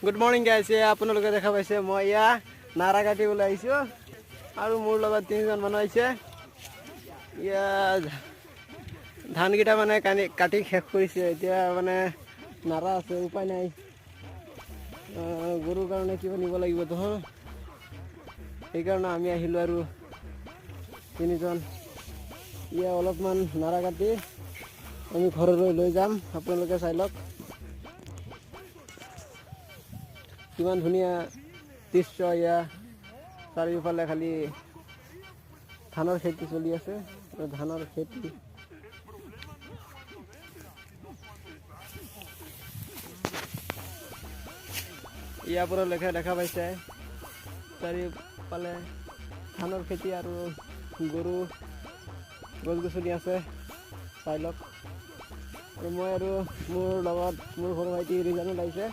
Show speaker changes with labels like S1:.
S1: Good morning guys. আপোনালোকে দেখা পাইছে মই ইয়া নাৰা কাটিবলৈ আহিছোঁ আৰু মোৰ লগত 3জন মানুহ আহিছে। ইয়া ধানকেইটা মানে কাটি শেষ কৰিছে। এতিয়া মানে নাৰা আছে, উপায় নাই, গৰুৰ কাৰণে কিবা নিব লাগিব তো, সেইকাৰণে আমি আহিলোঁ আৰু 3জন। ইয়া অলপমান নাৰা কাটি আমি ঘৰলৈ লৈ যাম, আপোনালোকে চাই লওক কিমান ধুনীয়া দৃশ্য। ইয়া চাৰিওফালে খালি ধানৰ খেতি চলি আছে, ধানৰ খেতি। ইয়াৰ পৰা দেখা পাইছে চাৰিওফালে ধানৰ খেতি আৰু গৰু গছ-গছনি আছে, চাই লওক। আৰু মই আৰু মোৰ লগত মোৰ সৰু ভাইটি ৰিজানো লাগিছে।